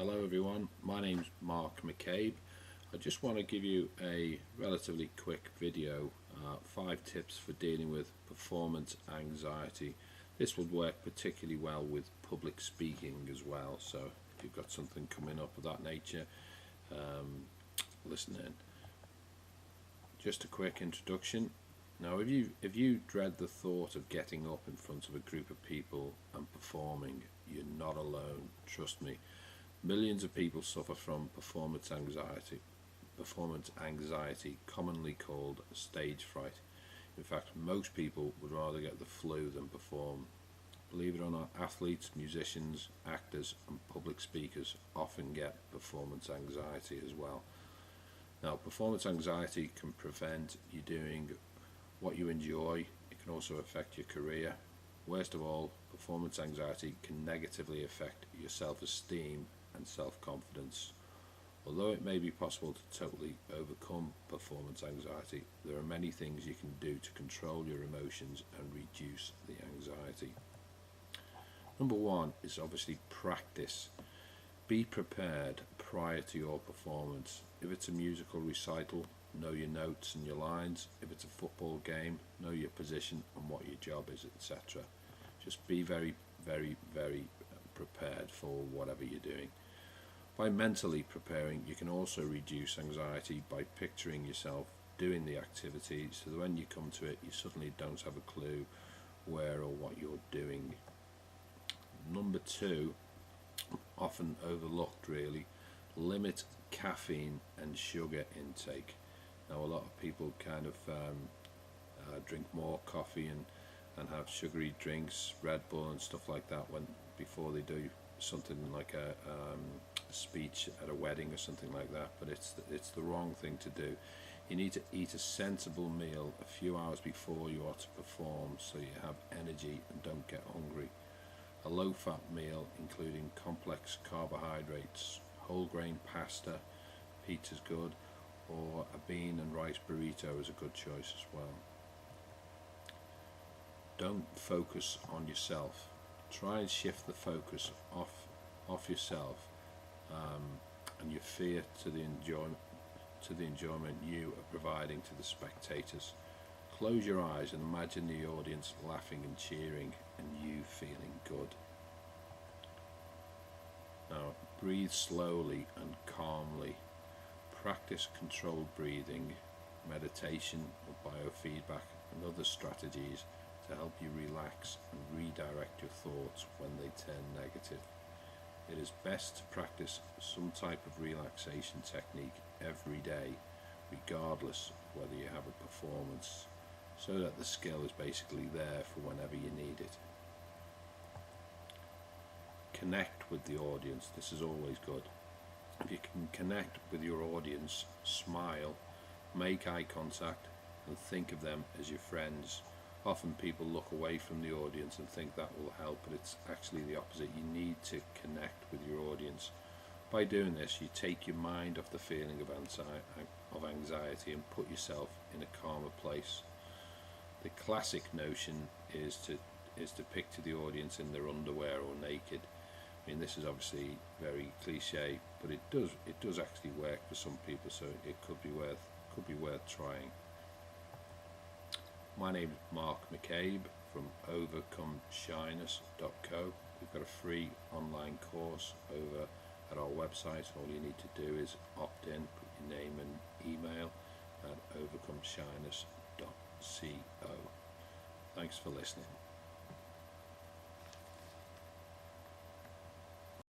Hello everyone, my name's Mark McCabe. I just want to give you a relatively quick video, 5 tips for dealing with performance anxiety. This would work particularly well with public speaking as well, so if you've got something coming up of that nature, listen in. Just a quick introduction. Now if you dread the thought of getting up in front of a group of people and performing, you're not alone, trust me. Millions of people suffer from performance anxiety, commonly called stage fright. In fact, most people would rather get the flu than perform. Believe it or not, athletes, musicians, actors and public speakers often get performance anxiety as well. Now, performance anxiety can prevent you doing what you enjoy. It can also affect your career. Worst of all, performance anxiety can negatively affect your self-esteem and self-confidence. Although it may be possible to totally overcome performance anxiety, there are many things you can do to control your emotions and reduce the anxiety. Number 1 is obviously practice. Be prepared prior to your performance. If it's a musical recital, know your notes and your lines. If it's a football game, know your position and what your job is, etc. Just be very prepared for whatever you're doing. By mentally preparing, you can also reduce anxiety by picturing yourself doing the activity, so that when you come to it, you suddenly don't have a clue where or what you're doing. Number 2, often overlooked really, limit caffeine and sugar intake. Now a lot of people kind of drink more coffee and have sugary drinks, Red Bull and stuff like that before they do something like a speech at a wedding or something like that, but it's the wrong thing to do. You need to eat a sensible meal a few hours before you are to perform, so you have energy and don't get hungry. A low-fat meal including complex carbohydrates, whole grain pasta, pizza's good, or a bean and rice burrito is a good choice as well. Don't focus on yourself. Try and shift the focus off yourself and your fear to the enjoyment you are providing to the spectators. Close your eyes and imagine the audience laughing and cheering and you feeling good. Now breathe slowly and calmly. Practice controlled breathing, meditation or biofeedback and other strategies to help you relax and redirect your thoughts when they turn negative. It is best to practice some type of relaxation technique every day, regardless of whether you have a performance, so that the skill is basically there for whenever you need it. Connect with the audience. This is always good. If you can connect with your audience, smile, make eye contact and think of them as your friends. Often people look away from the audience and think that will help, but it's actually the opposite. You need to connect with your audience. By doing this, you take your mind off the feeling of anxiety and put yourself in a calmer place. The classic notion is to picture the audience in their underwear or naked. I mean, this is obviously very cliche, but it does actually work for some people, so it could be worth trying. My name is Mark McCabe from overcomeshyness.co. We've got a free online course over at our website. All you need to do is opt in, put your name and email at overcomeshyness.co. Thanks for listening.